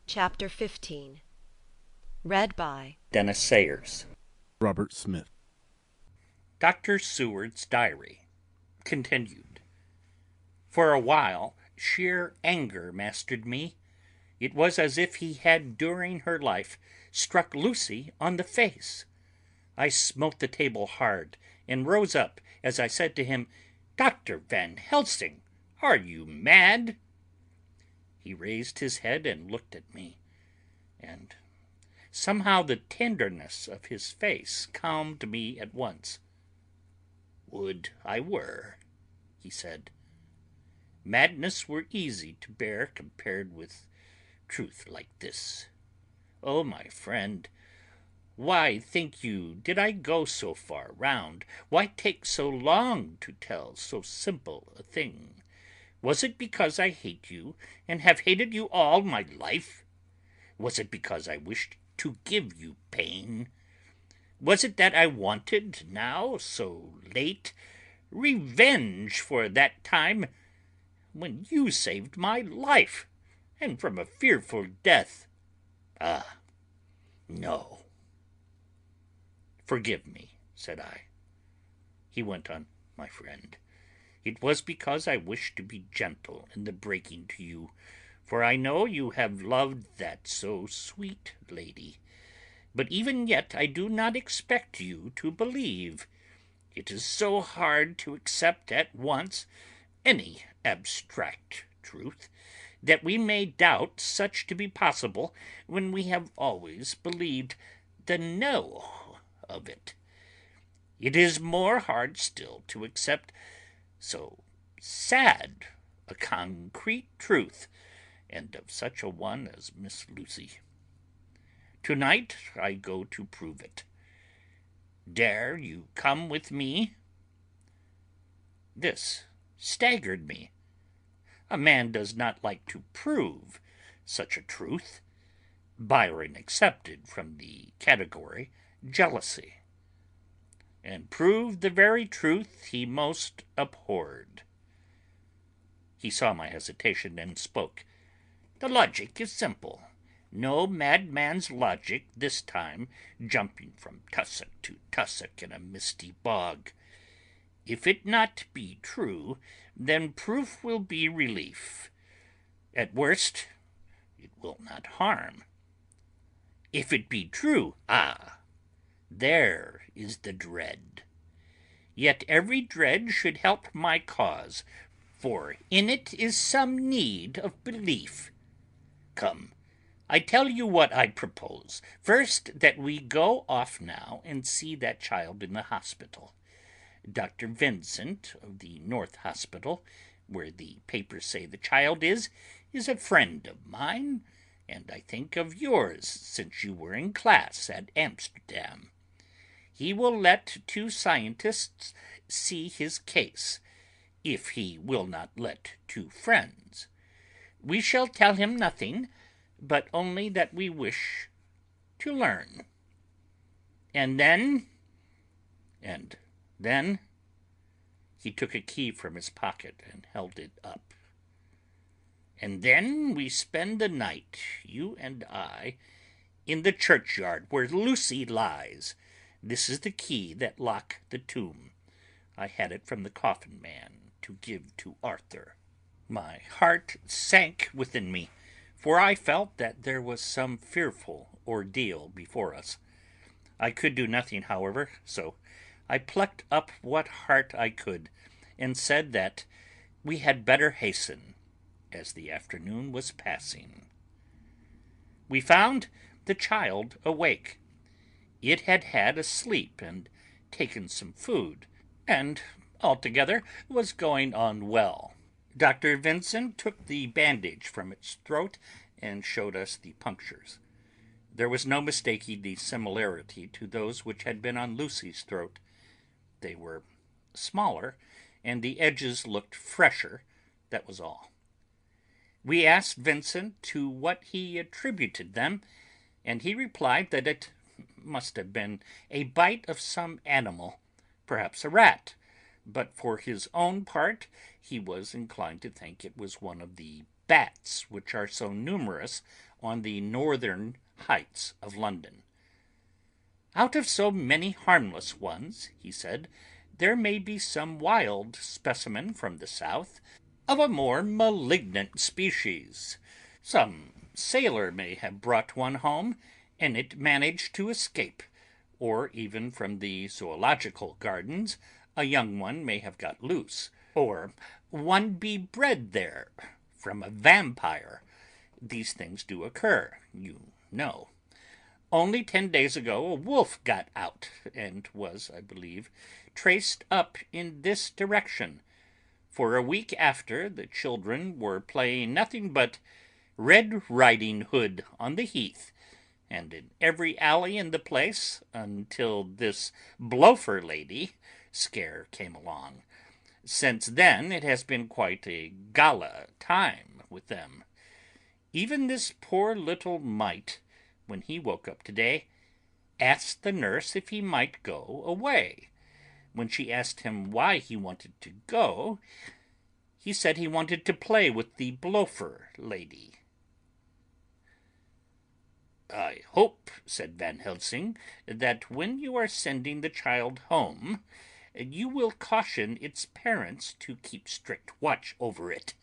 Chapter 15. Read by Dennis Sayers. Robert Smith. Dr. Seward's Diary. Continued. For a while, sheer anger mastered me. It was as if he had during her life struck Lucy on the face. I smote the table hard, and rose up as I said to him, "Dr. Van Helsing, are you mad?" He raised his head and looked at me, and somehow the tenderness of his face calmed me at once. "Would I were," he said. "Madness were easy to bear compared with truth like this. Oh, my friend, why, think you, did I go so far round? Why take so long to tell so simple a thing? Was it because I hate you, and have hated you all my life? Was it because I wished to give you pain? Was it that I wanted now, so late, revenge for that time when you saved my life, and from a fearful death? Ah, no." "Forgive me," said I. He went on, "My friend, it was because I wished to be gentle in the breaking to you, for I know you have loved that so sweet lady. But even yet I do not expect you to believe. It is so hard to accept at once any abstract truth, that we may doubt such to be possible when we have always believed the no of it. It is more hard still to accept so sad a concrete truth, and of such a one as Miss Lucy. Tonight I go to prove it. Dare you come with me?" This staggered me. A man does not like to prove such a truth, Byron excepted from the category jealousy, and prove the very truth he most abhorred. He saw my hesitation and spoke. "The logic is simple. No madman's logic this time, jumping from tussock to tussock in a misty bog. If it not be true, then proof will be relief. At worst, it will not harm. If it be true, ah, there is the dread. Yet every dread should help my cause, for in it is some need of belief. Come, I tell you what I propose. First, that we go off now and see that child in the hospital. Dr. Vincent of the North Hospital, where the papers say the child is a friend of mine, and I think of yours since you were in class at Amsterdam. He will let two scientists see his case, if he will not let two friends. We shall tell him nothing, but only that we wish to learn. And then, he took a key from his pocket and held it up. And then we spend the night, you and I, in the churchyard where Lucy lies. This is the key that lock the tomb. I had it from the coffin man to give to Arthur." My heart sank within me, for I felt that there was some fearful ordeal before us. I could do nothing, however, so I plucked up what heart I could, and said that we had better hasten, as the afternoon was passing. We found the child awake. It had had a sleep and taken some food, and altogether was going on well. Dr. Vincent took the bandage from its throat and showed us the punctures. There was no mistaking the similarity to those which had been on Lucy's throat. They were smaller, and the edges looked fresher, that was all. We asked Vincent to what he attributed them, and he replied that it must have been a bite of some animal, perhaps a rat, but for his own part he was inclined to think it was one of the bats which are so numerous on the northern heights of London. "Out of so many harmless ones," he said, "there may be some wild specimen from the south, of a more malignant species. Some sailor may have brought one home, and it managed to escape; or even from the zoological gardens a young one may have got loose, or one be bred there from a vampire. These things do occur, you know. Only 10 days ago a wolf got out, and was, I believe, traced up in this direction. For a week after, the children were playing nothing but Red Riding Hood on the heath, and in every alley in the place, until this Blofer lady scare came along. Since then it has been quite a gala time with them. Even this poor little mite, when he woke up today, asked the nurse if he might go away. When she asked him why he wanted to go, he said he wanted to play with the Blofer lady." "I hope," said Van Helsing, "that when you are sending the child home, you will caution its parents to keep strict watch over it.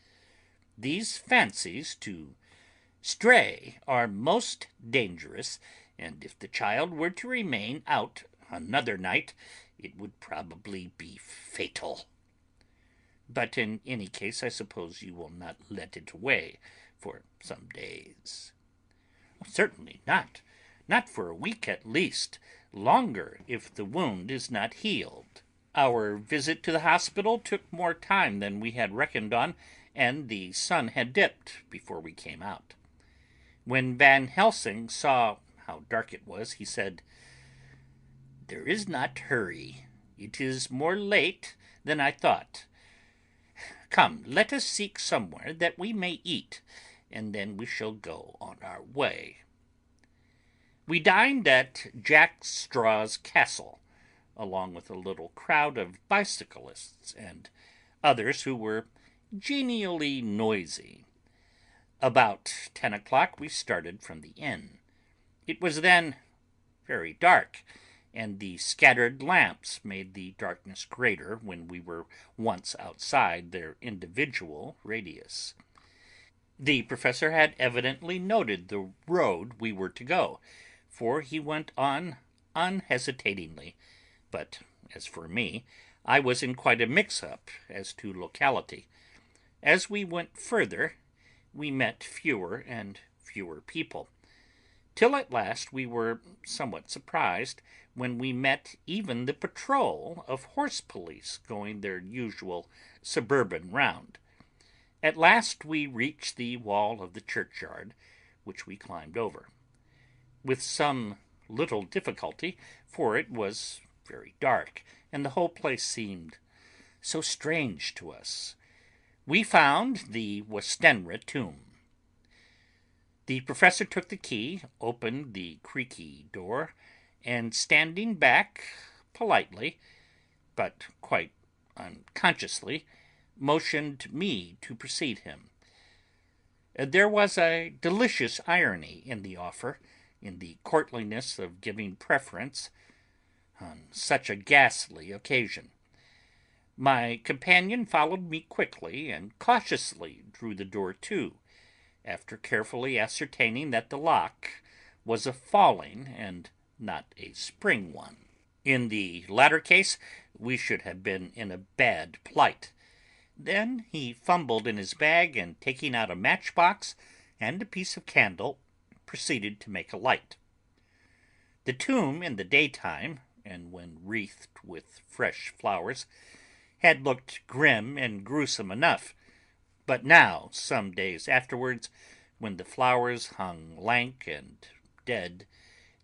These fancies to stray are most dangerous, and if the child were to remain out another night, it would probably be fatal. But in any case, I suppose you will not let it away for some days." "Certainly not. Not for a week at least. Longer, if the wound is not healed. Our visit to the hospital took more time than we had reckoned on, and the sun had dipped before we came out." When Van Helsing saw how dark it was, he said, "There is not hurry. It is more late than I thought. Come, let us seek somewhere that we may eat, and then we shall go on our way." We dined at Jack Straw's Castle, along with a little crowd of bicyclists and others who were genially noisy. About 10 o'clock we started from the inn. It was then very dark, and the scattered lamps made the darkness greater when we were once outside their individual radius. The professor had evidently noted the road we were to go, for he went on unhesitatingly, but as for me, I was in quite a mix-up as to locality. As we went further, we met fewer and fewer people, till at last we were somewhat surprised when we met even the patrol of horse police going their usual suburban round. At last we reached the wall of the churchyard, which we climbed over, with some little difficulty, for it was very dark, and the whole place seemed so strange to us. We found the Westenra tomb. The professor took the key, opened the creaky door, and standing back politely, but quite unconsciously, motioned me to precede him. There was a delicious irony in the offer, in the courtliness of giving preference on such a ghastly occasion. My companion followed me quickly and cautiously drew the door to, after carefully ascertaining that the lock was a falling and not a spring one. In the latter case we should have been in a bad plight. Then he fumbled in his bag, and taking out a matchbox and a piece of candle, proceeded to make a light. The tomb in the daytime, and when wreathed with fresh flowers, had looked grim and gruesome enough, but now, some days afterwards, when the flowers hung lank and dead,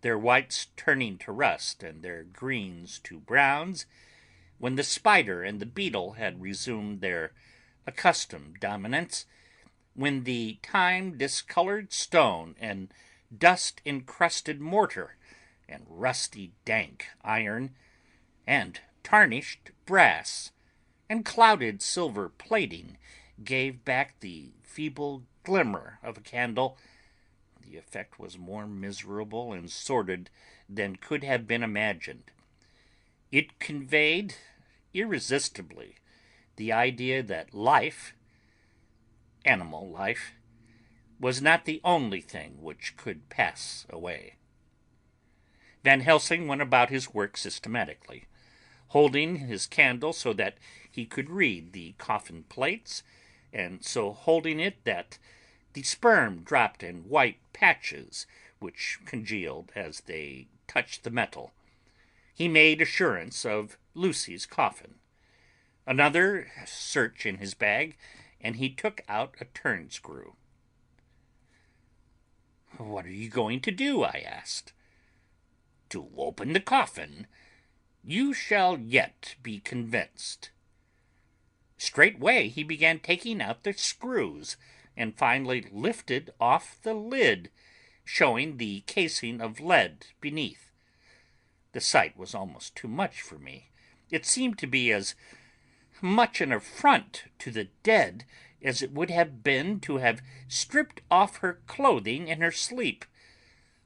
their whites turning to rust and their greens to browns, when the spider and the beetle had resumed their accustomed dominance, when the time-discolored stone and dust-encrusted mortar and rusty dank iron and tarnished brass and clouded silver plating gave back the feeble glimmer of a candle, The effect was more miserable and sordid than could have been imagined. It conveyed irresistibly the idea that life, animal life, was not the only thing which could pass away. Van Helsing went about his work systematically, holding his candle so that he could read the coffin plates, and so holding it that the sperm dropped in white patches which congealed as they touched the metal. He made assurance of Lucy's coffin. Another search in his bag, and he took out a turn-screw. "What are you going to do?" I asked. "To open the coffin. You shall yet be convinced." Straightway he began taking out the screws, and finally lifted off the lid, showing the casing of lead beneath. The sight was almost too much for me. It seemed to be as much an affront to the dead as it would have been to have stripped off her clothing in her sleep,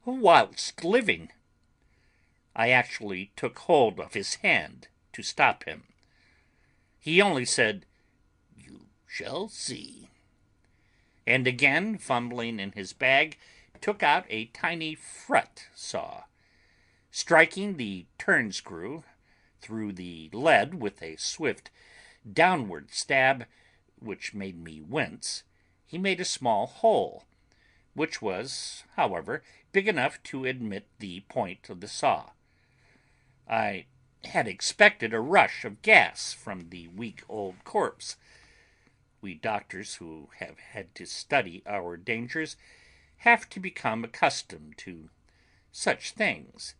whilst living. I actually took hold of his hand to stop him. He only said, "You shall see," and again, fumbling in his bag, took out a tiny fret saw. Striking the turn-screw through the lead with a swift downward stab, which made me wince, he made a small hole, which was, however, big enough to admit the point of the saw. I had expected a rush of gas from the weak old corpse. We doctors who have had to study our dangers have to become accustomed to such things,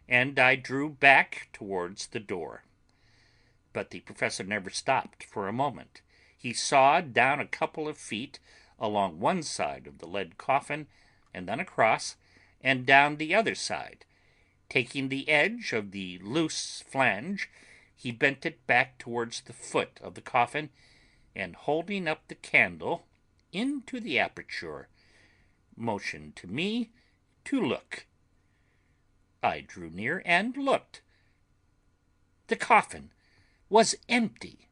and I drew back towards the door. But the professor never stopped for a moment. He sawed down a couple of feet along one side of the lead coffin, and then across, and down the other side. Taking the edge of the loose flange, he bent it back towards the foot of the coffin, and holding up the candle into the aperture, motioned to me to look. I drew near and looked. The coffin was empty.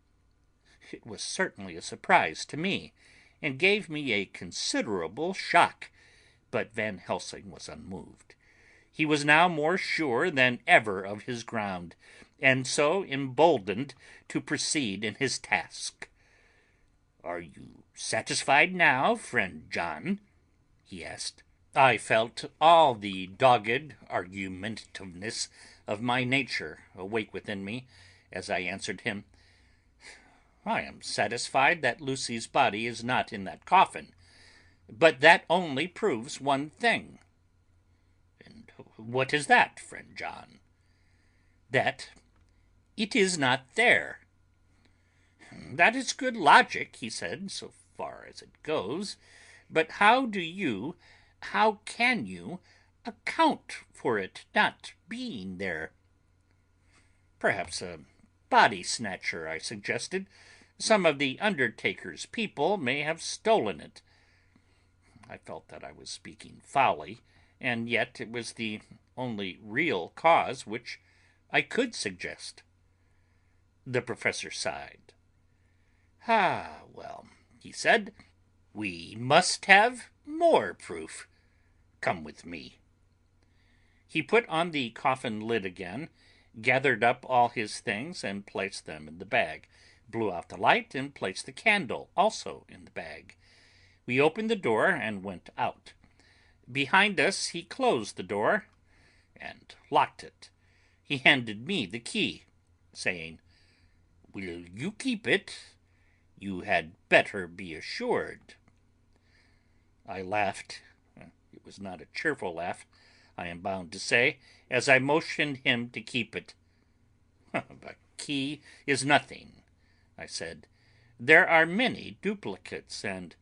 It was certainly a surprise to me, and gave me a considerable shock, but Van Helsing was unmoved. He was now more sure than ever of his ground, and so emboldened to proceed in his task. "Are you satisfied now, friend John?" he asked. I felt all the dogged argumentiveness of my nature awake within me as I answered him. "I am satisfied that Lucy's body is not in that coffin, but that only proves one thing." "And what is that, friend John?" "That it is not there." "That is good logic," he said, "so far as it goes. But how can you account for it not being there?" "Perhaps a body snatcher," I suggested. "Some of the undertaker's people may have stolen it." I felt that I was speaking folly, and yet it was the only real cause which I could suggest. The professor sighed. "Ah, well," he said, "we must have more proof. Come with me." He put on the coffin lid again, gathered up all his things and placed them in the bag, blew out the light and placed the candle also in the bag. We opened the door and went out. Behind us he closed the door and locked it. He handed me the key, saying, "Will you keep it? You had better be assured." I laughed. It was not a cheerful laugh, I am bound to say, as I motioned him to keep it. "A key is nothing," I said. "There are many duplicates, and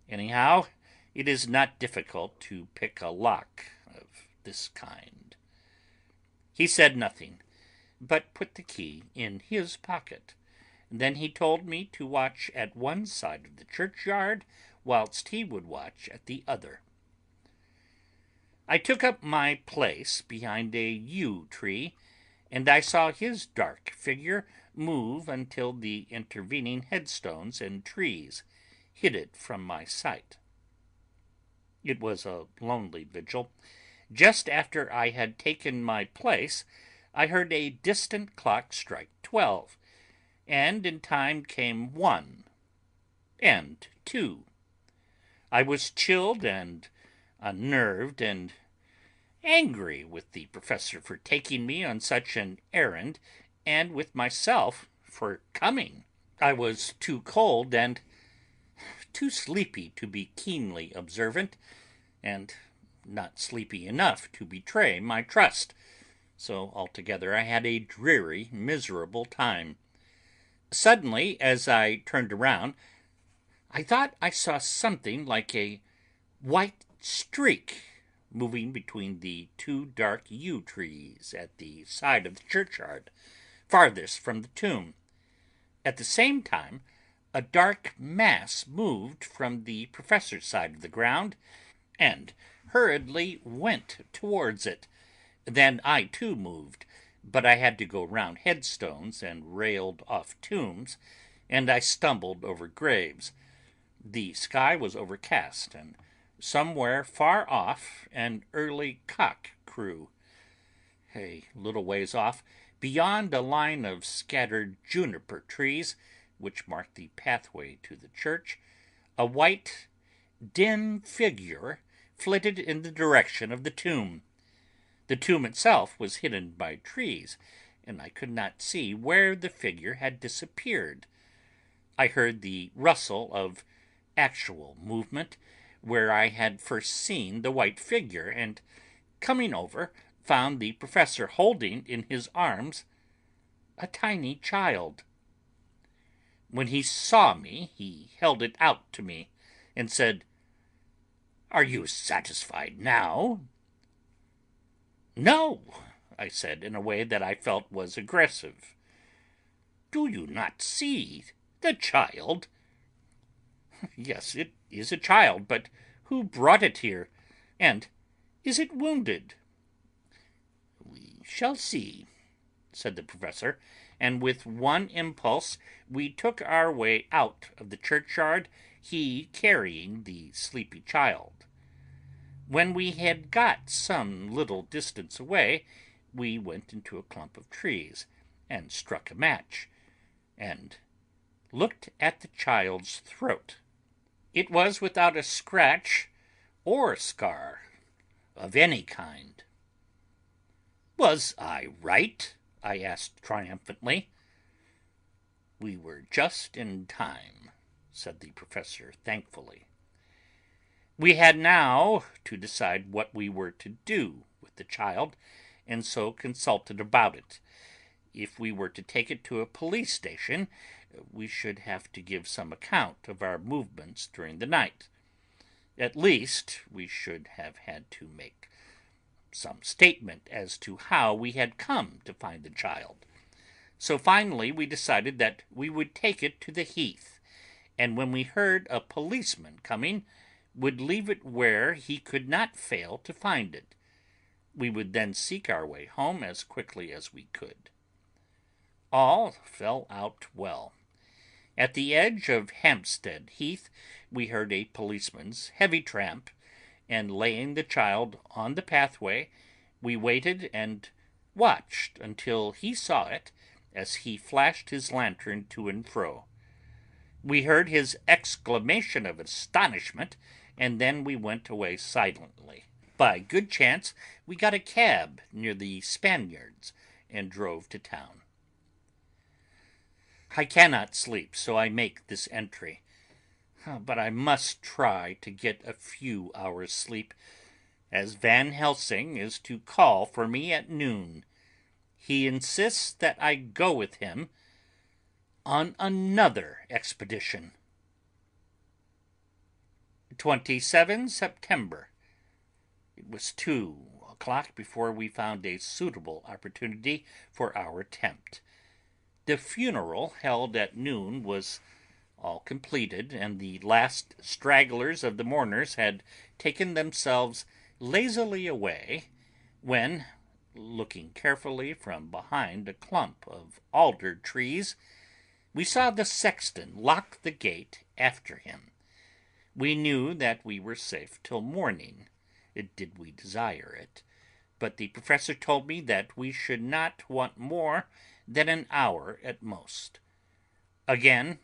anyhow it is not difficult to pick a lock of this kind." He said nothing, but put the key in his pocket. Then he told me to watch at one side of the churchyard whilst he would watch at the other. I took up my place behind a yew tree, and I saw his dark figure move until the intervening headstones and trees hid it from my sight. It was a lonely vigil. Just after I had taken my place, I heard a distant clock strike 12, and in time came 1 and 2. I was chilled and unnerved and angry with the professor for taking me on such an errand, and with myself for coming. I was too cold and too sleepy to be keenly observant, and not sleepy enough to betray my trust. So altogether I had a dreary, miserable time. Suddenly, as I turned around, I thought I saw something like a white streak moving between the two dark yew trees at the side of the churchyard, farthest from the tomb. At the same time, a dark mass moved from the professor's side of the ground, and hurriedly went towards it. Then I too moved, but I had to go round headstones and railed off tombs, and I stumbled over graves. The sky was overcast, and somewhere far off an early cock crew. A little ways off, beyond a line of scattered juniper trees, which marked the pathway to the church, a white, dim figure flitted in the direction of the tomb. The tomb itself was hidden by trees, and I could not see where the figure had disappeared. I heard the rustle of actual movement where I had first seen the white figure, and coming over, found the professor holding in his arms a tiny child. When he saw me, he held it out to me and said, "Are you satisfied now?" "No," I said in a way that I felt was aggressive. "Do you not see the child?" "Yes, it is a child, but who brought it here? And is it wounded?" "We shall see," said the professor, and with one impulse we took our way out of the churchyard, he carrying the sleepy child. When we had got some little distance away, we went into a clump of trees, and struck a match, and looked at the child's throat. It was without a scratch or scar of any kind. "Was I right?" I asked triumphantly. "We were just in time," said the professor thankfully. We had now to decide what we were to do with the child, and so consulted about it. If we were to take it to a police station, we should have to give some account of our movements during the night. At least, we should have had to make some statement as to how we had come to find the child. So finally we decided that we would take it to the heath, and when we heard a policeman coming, would leave it where he could not fail to find it. We would then seek our way home as quickly as we could. All fell out well. At the edge of Hampstead Heath we heard a policeman's heavy tramp, and laying the child on the pathway, we waited and watched until he saw it as he flashed his lantern to and fro. We heard his exclamation of astonishment, and then we went away silently. By good chance we got a cab near the Spaniards and drove to town. I cannot sleep, so I make this entry. But I must try to get a few hours' sleep, as Van Helsing is to call for me at noon. He insists that I go with him on another expedition. 27 September. It was 2 o'clock before we found a suitable opportunity for our attempt. The funeral held at noon was all completed, and the last stragglers of the mourners had taken themselves lazily away when, looking carefully from behind a clump of alder trees, we saw the sexton lock the gate after him. We knew that we were safe till morning, did we desire it, but the professor told me that we should not want more than an hour at most. Again,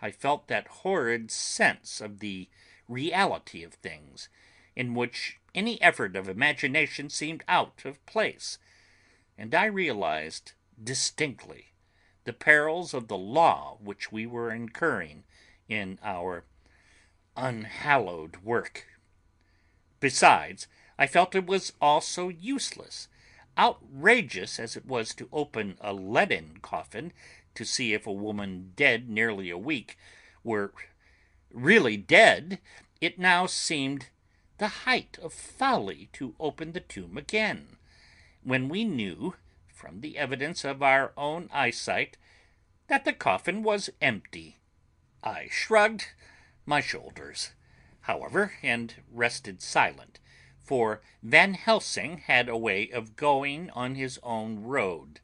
I felt that horrid sense of the reality of things, in which any effort of imagination seemed out of place, and I realized distinctly the perils of the law which we were incurring in our unhallowed work. Besides, I felt it was all so useless, outrageous as it was to open a leaden coffin to see if a woman dead nearly a week were really dead. It now seemed the height of folly to open the tomb again, when we knew, from the evidence of our own eyesight, that the coffin was empty. I shrugged my shoulders, however, and rested silent, for Van Helsing had a way of going on his own road,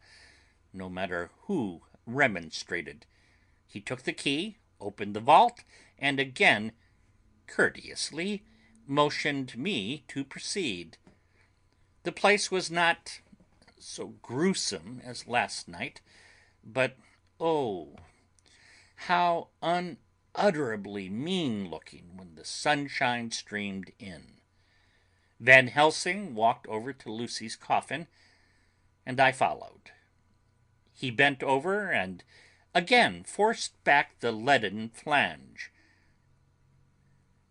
no matter who remonstrated. He took the key, opened the vault, and again courteously motioned me to proceed. The place was not so gruesome as last night, but oh, how unutterably mean-looking when the sunshine streamed in. Van Helsing walked over to Lucy's coffin, and I followed. He bent over and again forced back the leaden flange,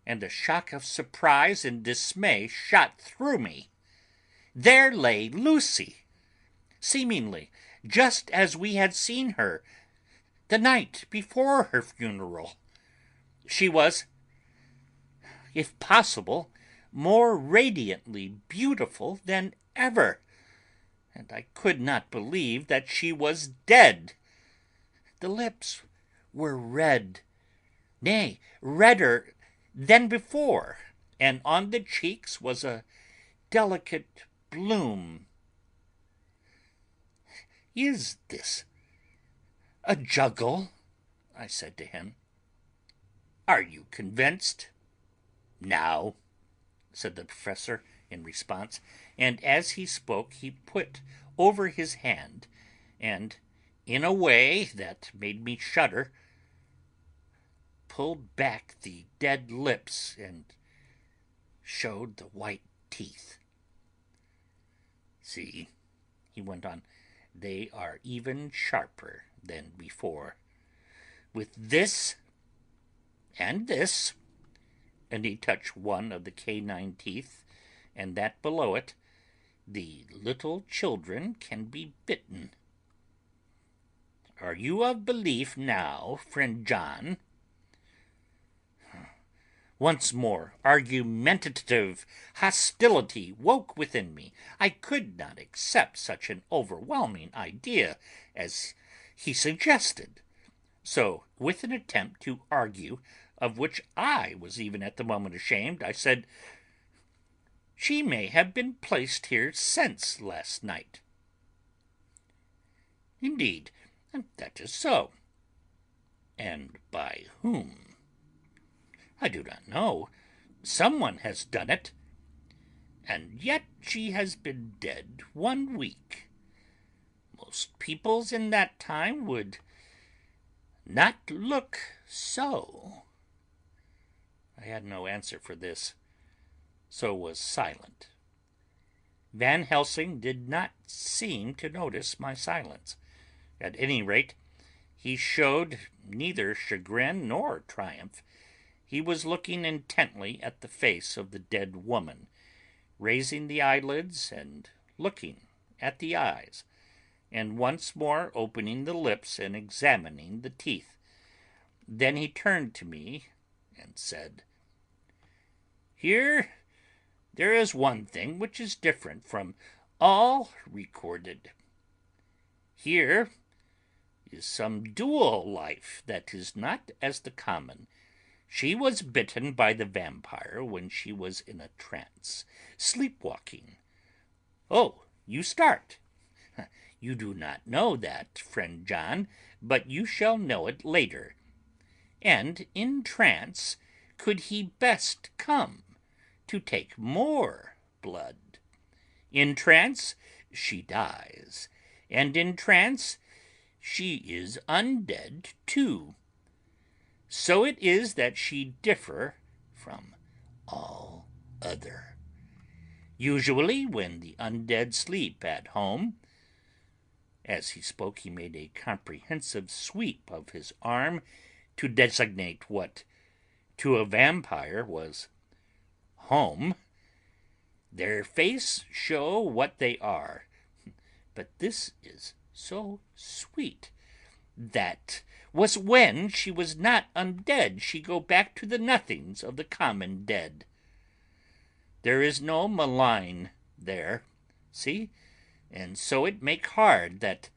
and a shock of surprise and dismay shot through me. There lay Lucy, seemingly just as we had seen her the night before her funeral. She was, if possible, more radiantly beautiful than ever, and I could not believe that she was dead. The lips were red, nay, redder than before, and on the cheeks was a delicate bloom. "Is this a juggle?" I said to him. "Are you convinced?" "Now," said the professor in response, and as he spoke he put over his hand, and in a way that made me shudder, pulled back the dead lips and showed the white teeth. "See," he went on, "they are even sharper than before. With this and this," and he touched one of the canine teeth and that below it, "the little children can be bitten. Are you of belief now, friend John?" Once more argumentative hostility woke within me. I could not accept such an overwhelming idea as he suggested. So, with an attempt to argue, of which I was even at the moment ashamed, I said, "She may have been placed here since last night." "Indeed, that is so." "And by whom?" "I do not know. Someone has done it." "And yet she has been dead 1 week. Most peoples in that time would not look so." I had no answer for this, so was silent. Van Helsing did not seem to notice my silence. At any rate, he showed neither chagrin nor triumph. He was looking intently at the face of the dead woman, raising the eyelids and looking at the eyes, and once more opening the lips and examining the teeth. Then he turned to me and said, "Here there is one thing which is different from all recorded. Here is some dual life that is not as the common. She was bitten by the vampire when she was in a trance, sleepwalking. Oh, you start. You do not know that, friend John, but you shall know it later. And in trance could he best come to take more blood. In trance she dies, and in trance she is undead too. So it is that she differ from all other. Usually when the undead sleep at home, as he spoke he made a comprehensive sweep of his arm to designate what to a vampire was home, their face show what they are. But this is so sweet. That was when she was not undead. She go back to the nothings of the common dead. There is no malign there, see? And so it make hard that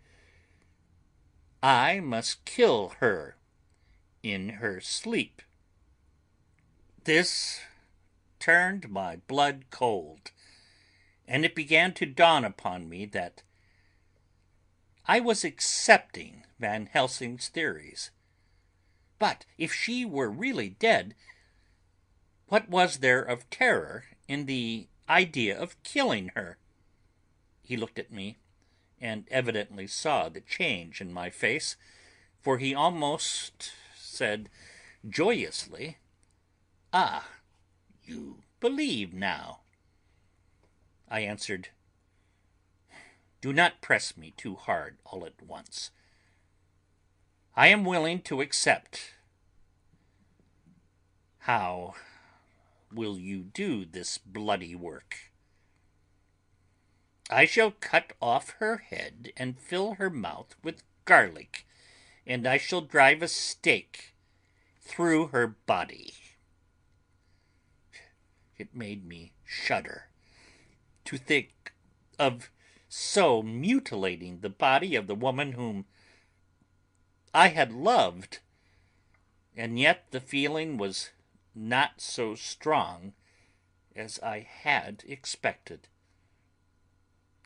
I must kill her in her sleep. This turned my blood cold, and it began to dawn upon me that I was accepting Van Helsing's theories. But if she were really dead, what was there of terror in the idea of killing her? He looked at me, and evidently saw the change in my face, for he almost said joyously, "Ah, you believe now." I answered, "Do not press me too hard all at once. I am willing to accept. How will you do this bloody work?" "I shall cut off her head and fill her mouth with garlic, and I shall drive a stake through her body." It made me shudder to think of so mutilating the body of the woman whom I had loved, and yet the feeling was not so strong as I had expected.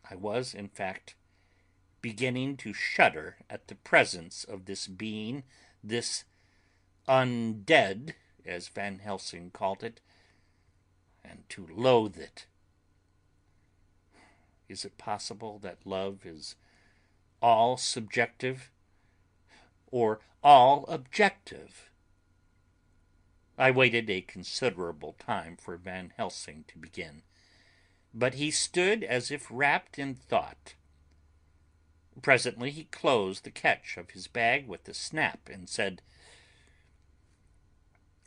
I was, in fact, beginning to shudder at the presence of this being, this undead, as Van Helsing called it, and to loathe it. Is it possible that love is all subjective or all objective? I waited a considerable time for Van Helsing to begin, but he stood as if wrapped in thought. Presently he closed the catch of his bag with a snap and said,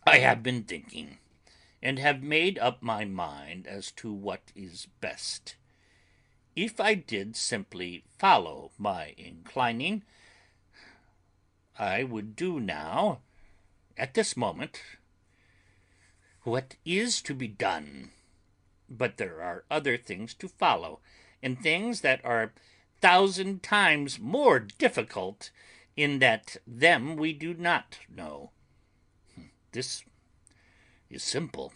"I have been thinking, and have made up my mind as to what is best. If I did simply follow my inclining, I would do now, at this moment, what is to be done. But there are other things to follow, and things that are 1,000 times more difficult, in that them we do not know. This is simple.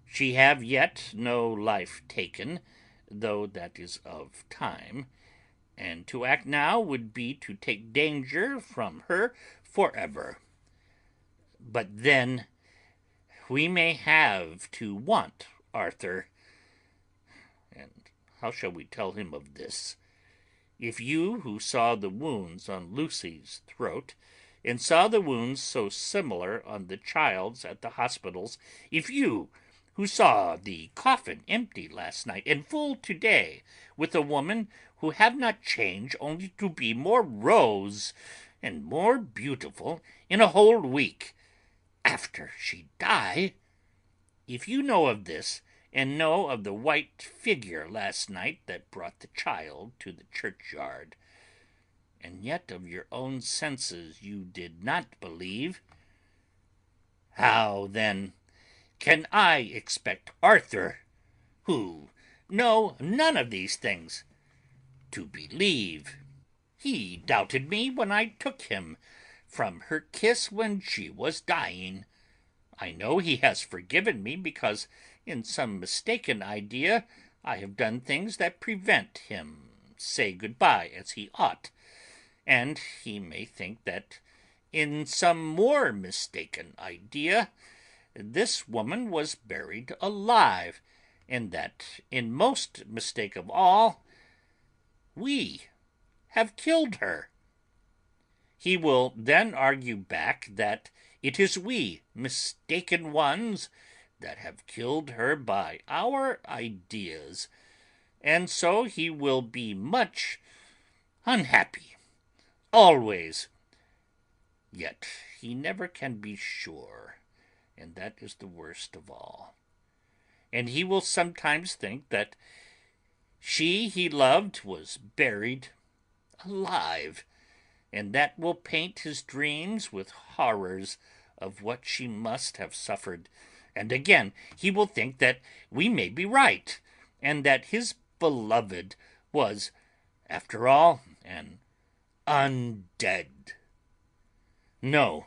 She have yet no life taken, though that is of time, and to act now would be to take danger from her forever. But then we may have to want Arthur, and how shall we tell him of this? If you, who saw the wounds on Lucy's throat, and saw the wounds so similar on the child's at the hospitals, if you, who saw the coffin empty last night and full to-day with a woman who have not changed only to be more rose and more beautiful in a whole week after she die, if you know of this, and know of the white figure last night that brought the child to the churchyard, and yet of your own senses you did not believe, how then can I expect Arthur, who know none of these things, to believe? He doubted me when I took him from her kiss when she was dying. I know he has forgiven me because in some mistaken idea I have done things that prevent him say good-bye as he ought, and he may think that in some more mistaken idea this woman was buried alive, and that in most mistake of all we have killed her. He will then argue back that it is we mistaken ones that have killed her by our ideas, and so he will be much unhappy always. Yet he never can be sure, and that is the worst of all. And he will sometimes think that she he loved was buried alive, and that will paint his dreams with horrors of what she must have suffered. And again he will think that we may be right, and that his beloved was, after all, an undead. No,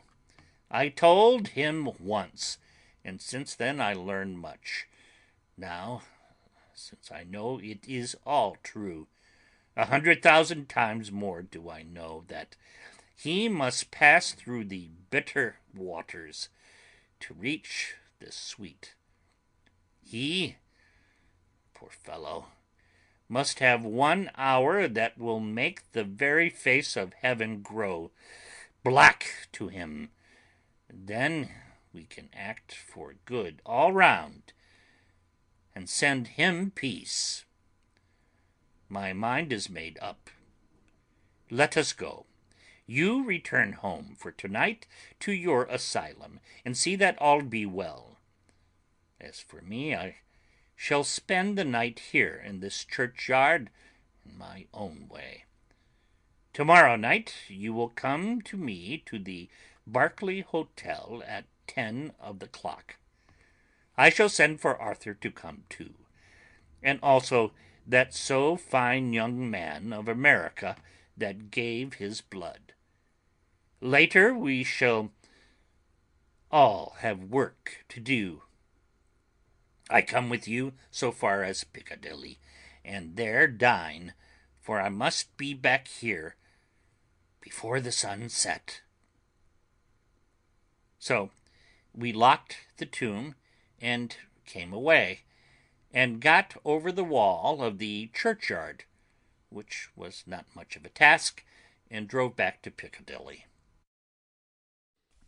I told him once, and since then I learned much. Now, since I know it is all true, 100,000 times more do I know that he must pass through the bitter waters to reach the sweet. He, poor fellow, must have 1 hour that will make the very face of heaven grow black to him. Then we can act for good all round and send him peace. My mind is made up. Let us go. You return home for tonight to your asylum, and see that all be well. As for me, I shall spend the night here in this churchyard in my own way. Tomorrow night you will come to me to the Berkeley Hotel at 10 of the clock. I shall send for Arthur to come too, and also that so fine young man of America that gave his blood. Later we shall all have work to do. I come with you so far as Piccadilly, and there dine, for I must be back here before the sun set. So we locked the tomb and came away, and got over the wall of the churchyard, which was not much of a task, and drove back to Piccadilly.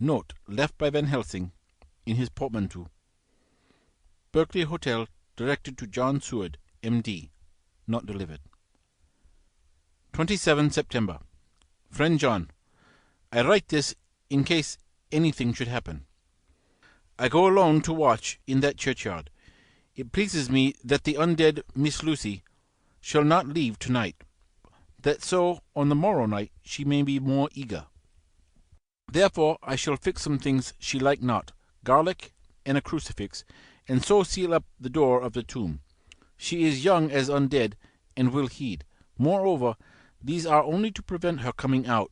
Note left by Van Helsing in his portmanteau. Berkeley Hotel, directed to John Seward, M.D. Not delivered. 27 September. Friend John, I write this in case anything should happen. I go alone to watch in that churchyard. It pleases me that the undead Miss Lucy shall not leave tonight, that so on the morrow night she may be more eager. Therefore I shall fix some things she like not, garlic and a crucifix, and so seal up the door of the tomb. She is young as undead, and will heed. Moreover, these are only to prevent her coming out.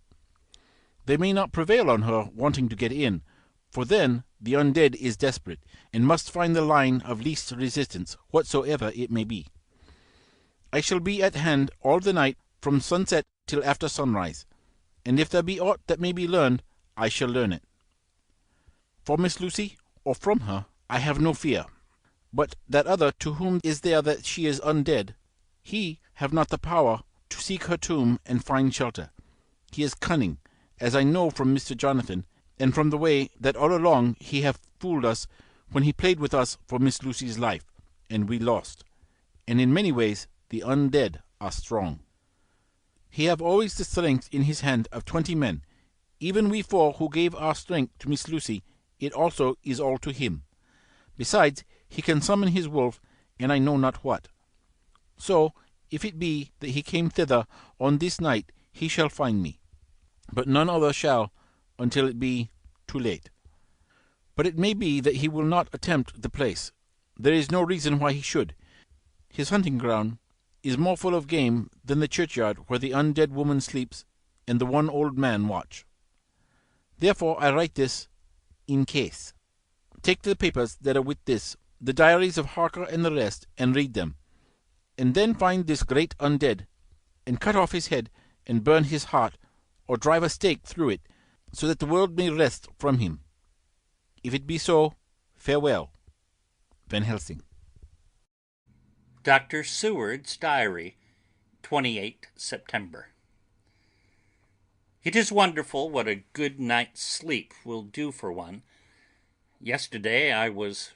They may not prevail on her wanting to get in, for then the undead is desperate, and must find the line of least resistance, whatsoever it may be. I shall be at hand all the night from sunset till after sunrise, and if there be aught that may be learned, I shall learn it. For Miss Lucy, or from her, I have no fear. But that other to whom is there that she is undead, he have not the power to seek her tomb and find shelter. He is cunning, as I know from Mr. Jonathan, and from the way that all along he have fooled us when he played with us for Miss Lucy's life, and we lost. And in many ways the undead are strong. He have always the strength in his hand of 20 men. Even we 4 who gave our strength to Miss Lucy, it also is all to him. Besides, he can summon his wolf, and I know not what. So, if it be that he came thither on this night, he shall find me. But none other shall, until it be too late. But it may be that he will not attempt the place. There is no reason why he should. His hunting ground is more full of game than the churchyard where the undead woman sleeps and the one old man watch. Therefore I write this in case. take the papers that are with this, the diaries of Harker and the rest, and read them, and then find this great undead, and cut off his head, and burn his heart, or drive a stake through it, so that the world may rest from him. If it be so, farewell. Van Helsing. Dr. Seward's Diary, 28 September. It is wonderful what a good night's sleep will do for one. Yesterday I was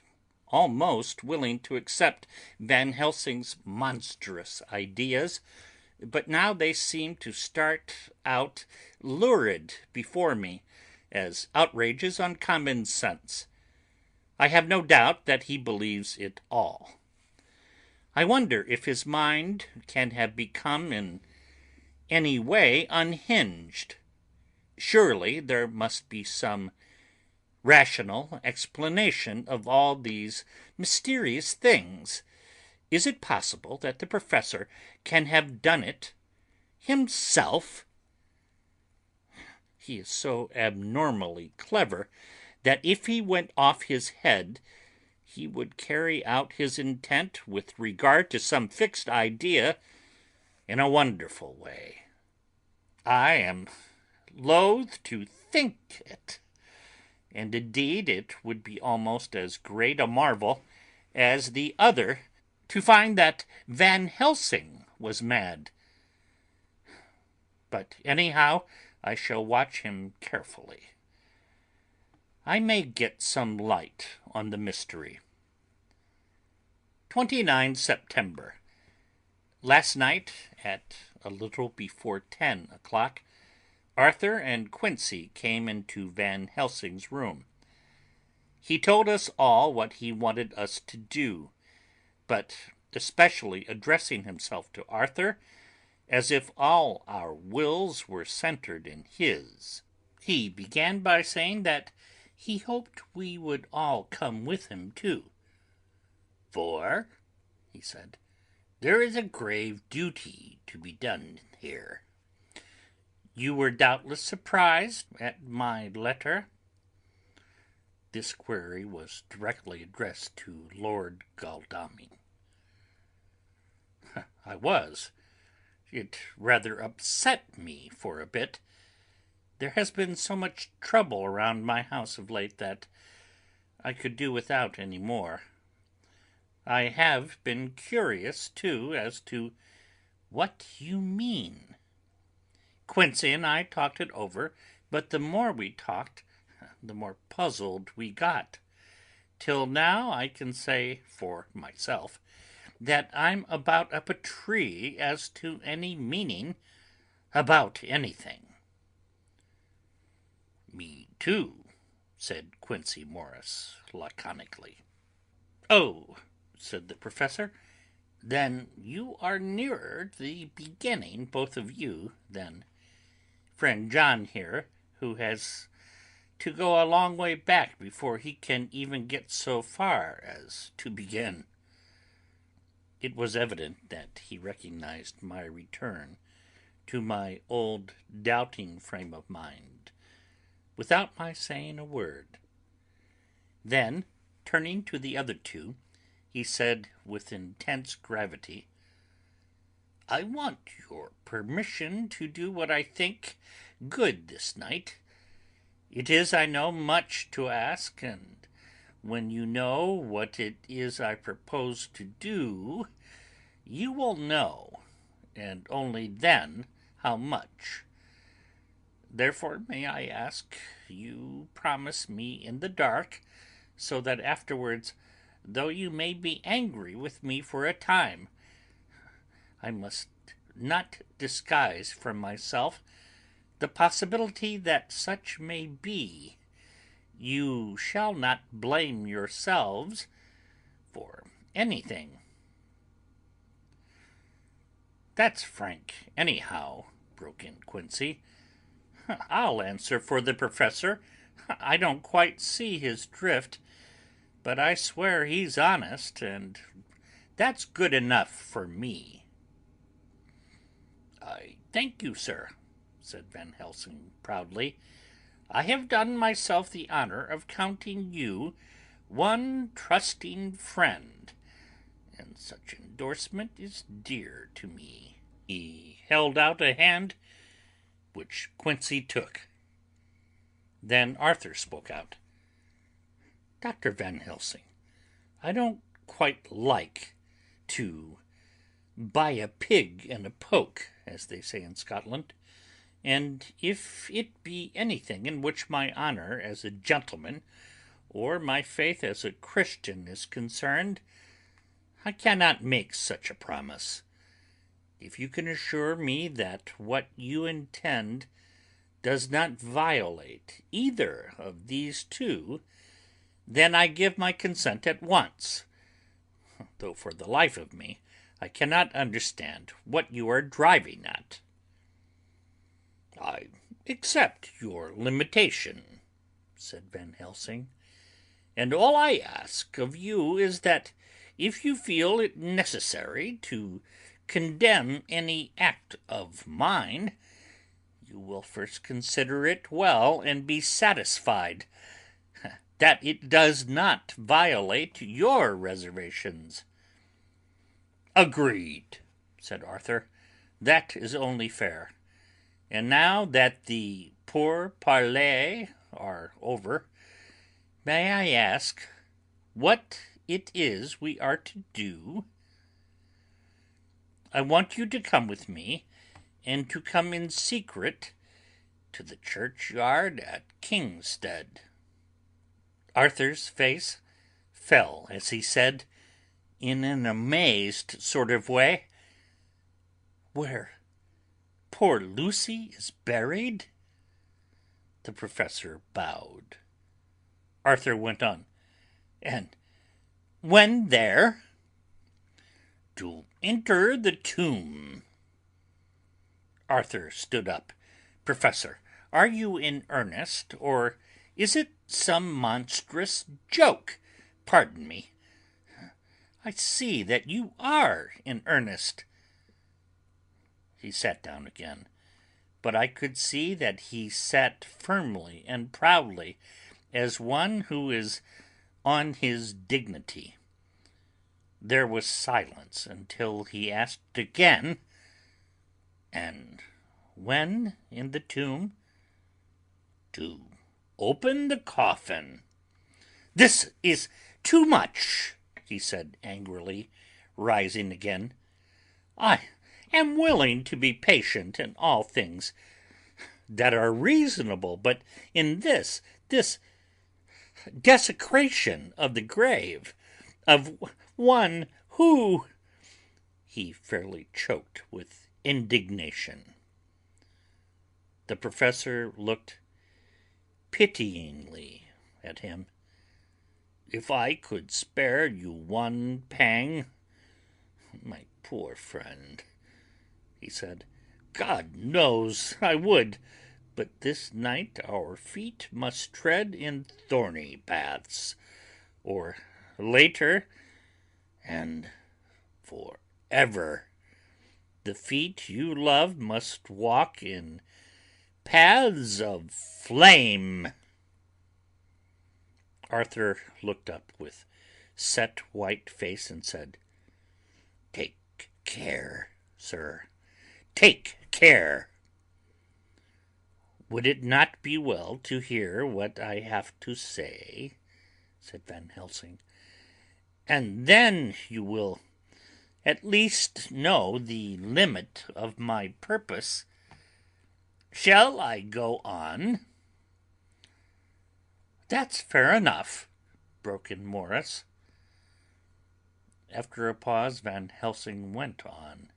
almost willing to accept Van Helsing's monstrous ideas, but now they seem to start out lurid before me as outrages on common sense. I have no doubt that he believes it all. I wonder if his mind can have become in any way unhinged. Surely there must be some rational explanation of all these mysterious things. Is it possible that the professor can have done it himself? He is so abnormally clever that if he went off his head, he would carry out his intent with regard to some fixed idea in a wonderful way. I am loath to think it, and indeed it would be almost as great a marvel as the other to find that Van Helsing was mad. But anyhow, I shall watch him carefully. I may get some light on the mystery. 29 September. Last night, at a little before 10 o'clock, Arthur and Quincey came into Van Helsing's room. He told us all what he wanted us to do, but especially addressing himself to Arthur, as if all our wills were centered in his. He began by saying that he hoped we would all come with him too. "For," he said, "there is a grave duty to be done here. You were doubtless surprised at my letter?" This query was directly addressed to Lord Godalming. I was. It rather upset me for a bit. There has been so much trouble around my house of late that I could do without any more. I have been curious, too, as to what you mean. Quincey and I talked it over, but the more we talked, the more puzzled we got. Till now I can say, for myself, that I'm about up a tree as to any meaning about anything. "Me too," said Quincey Morris laconically. "Oh," said the professor, "then you are nearer the beginning, both of you, than friend John here, who has to go a long way back before he can even get so far as to begin." It was evident that he recognized my return to my old doubting frame of mind, without my saying a word. Then, turning to the other two, he said with intense gravity, "I want your permission to do what I think good this night. It is, I know, much to ask, and when you know what it is I propose to do, you will know, and only then, how much. Therefore, may I ask you promise me in the dark, so that afterwards, though you may be angry with me for a time, I must not disguise from myself the possibility that such may be. You shall not blame yourselves for anything." "That's frank, anyhow," broke in Quincey. "I'll answer for the professor. I don't quite see his drift, but I swear he's honest, and that's good enough for me." "I thank you, sir," said Van Helsing proudly. "I have done myself the honor of counting you one trusting friend, and such endorsement is dear to me." He held out a hand, which Quincey took. Then Arthur spoke out. "Dr. Van Helsing, I don't quite like to buy a pig in a poke, as they say in Scotland, and if it be anything in which my honour as a gentleman or my faith as a Christian is concerned, I cannot make such a promise. If you can assure me that what you intend does not violate either of these two, then I give my consent at once, though for the life of me I cannot understand what you are driving at." "I accept your limitation," said Van Helsing, "and all I ask of you is that, if you feel it necessary to condemn any act of mine, you will first consider it well and be satisfied that it does not violate your reservations." "Agreed," said Arthur. "That is only fair. And now that the pourparlers are over, may I ask what it is we are to do?" "I want you to come with me, and to come in secret to the churchyard at Kingstead." Arthur's face fell as he said, in an amazed sort of way, "Where poor Lucy is buried?" The professor bowed. Arthur went on. "And when there?" "To enter the tomb." Arthur stood up. "Professor, are you in earnest, or is it some monstrous joke? Pardon me. I see that you are in earnest." He sat down again, but I could see that he sat firmly and proudly, as one who is on his dignity. There was silence until he asked again, "And when in the tomb?" "To open the coffin." "This is too much," he said angrily, rising again. "I am willing to be patient in all things that are reasonable, but in this desecration of the grave of one who..." He fairly choked with indignation. The professor looked pityingly at him. "If I could spare you one pang, my poor friend," he said, "God knows I would, but this night our feet must tread in thorny paths, or later, and for ever, the feet you love must walk in paths of flame." Arthur looked up with set white face and said, "Take care, sir, take care." "Would it not be well to hear what I have to say?" said Van Helsing. "And then you will at least know the limit of my purpose. Shall I go on?" "That's fair enough," broke in Morris. After a pause Van Helsing went on,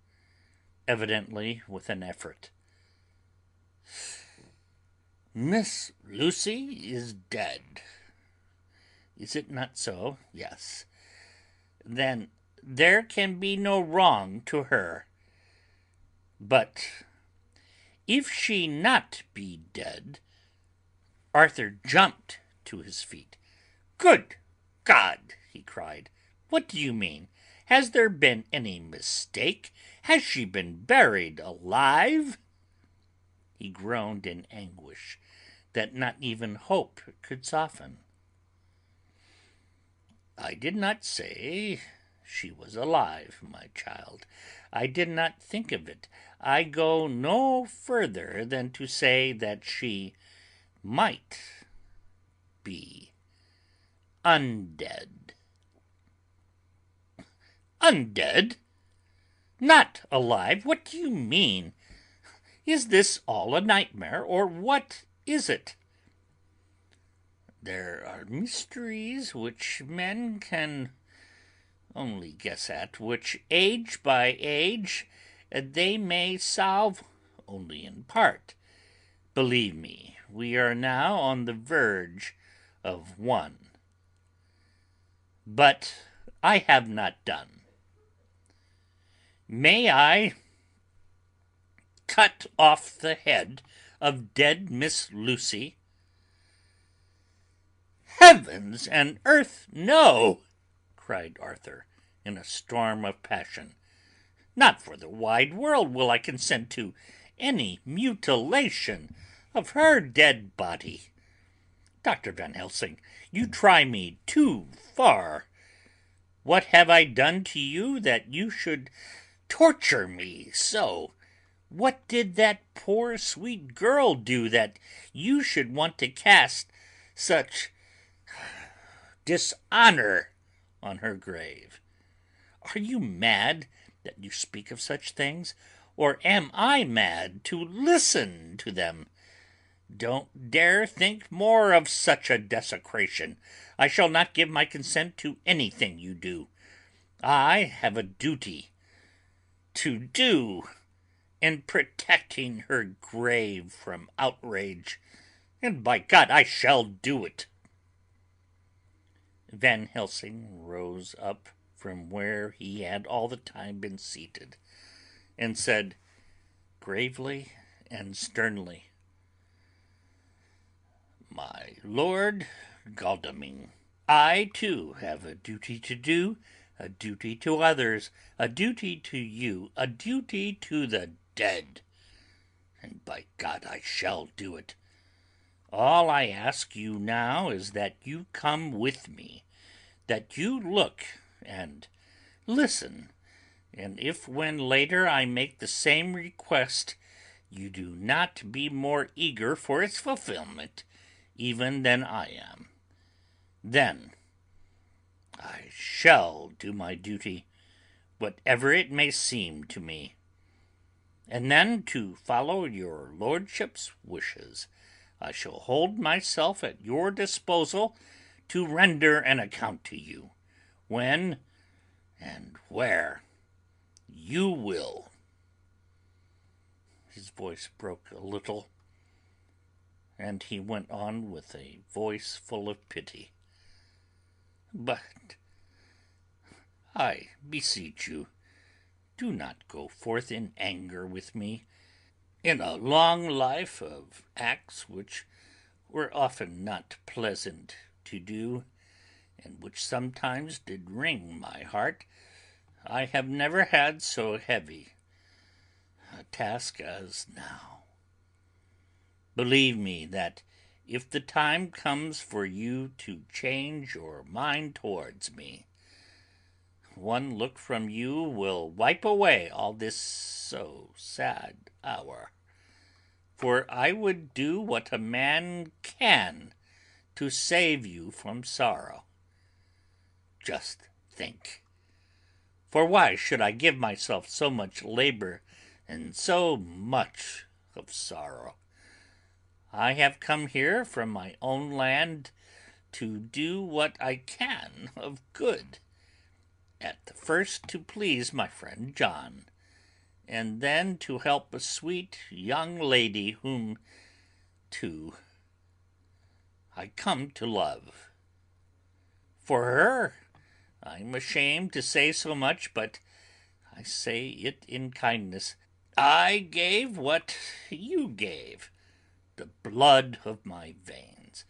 evidently with an effort. "Miss Lucy is dead. Is it not so? Yes. Then there can be no wrong to her. But if she not be dead..." Arthur jumped to his feet. "Good God!" he cried. "What do you mean? Has there been any mistake? Has she been buried alive?" He groaned in anguish that not even hope could soften. I did not say she was alive, my child. I did not think of it. I go no further than to say that she might be undead. Undead? Not alive? What do you mean? Is this all a nightmare, or what is it? There are mysteries which men can only guess at, which age by age they may solve only in part. Believe me, we are now on the verge of one. But I have not done. May I cut off the head of dead Miss Lucy? Heavens and earth, no! Cried Arthur, in a storm of passion. Not for the wide world will I consent to any mutilation of her dead body. Dr. Van Helsing, you try me too far. What have I done to you that you should torture me so? What did that poor sweet girl do that you should want to cast such dishonor on her grave? Are you mad that you speak of such things, or am I mad to listen to them? Don't dare think more of such a desecration. I shall not give my consent to anything you do. I have a duty to do in protecting her grave from outrage, and by God I shall do it. Van Helsing rose up from where he had all the time been seated, and said gravely and sternly, My Lord Godalming, I too have a duty to do, a duty to others, a duty to you, a duty to the dead, and by God I shall do it. All I ask you now is that you come with me, that you look and listen, and if when later I make the same request you do not be more eager for its fulfillment even than I am, then I shall do my duty, whatever it may seem to me. And then, to follow your lordship's wishes, I shall hold myself at your disposal to render an account to you, when and where you will. His voice broke a little, and he went on with a voice full of pity. But I beseech you, do not go forth in anger with me, in a long life of acts which were often not pleasant to do, and which sometimes did wring my heart. I have never had so heavy a task as now. Believe me that if the time comes for you to change your mind towards me, one look from you will wipe away all this so sad hour. For I would do what a man can to save you from sorrow. Just think. For why should I give myself so much labor and so much of sorrow? I have come here from my own land to do what I can of good, at the first to please my friend John, and then to help a sweet young lady whom, too, I come to love. For her, I'm ashamed to say so much, but I say it in kindness. I gave what you gave, the blood of my veins.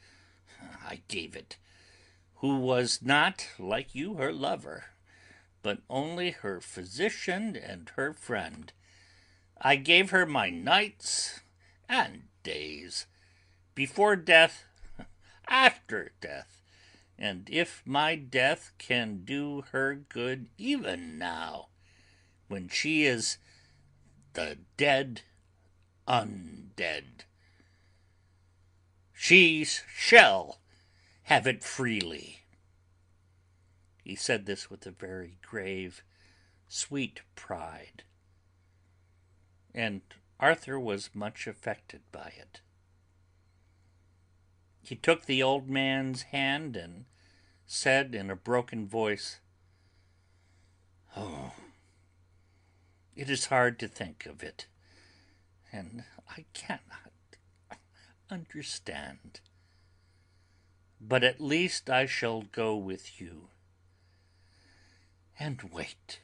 I gave it, who was not, like you, her lover, but only her physician and her friend. I gave her my nights and days, before death, after death, and if my death can do her good even now, when she is the dead undead, she shall have it freely." He said this with a very grave, sweet pride, and Arthur was much affected by it. He took the old man's hand and said in a broken voice, "Oh, it is hard to think of it, and I cannot understand. But at least I shall go with you and wait."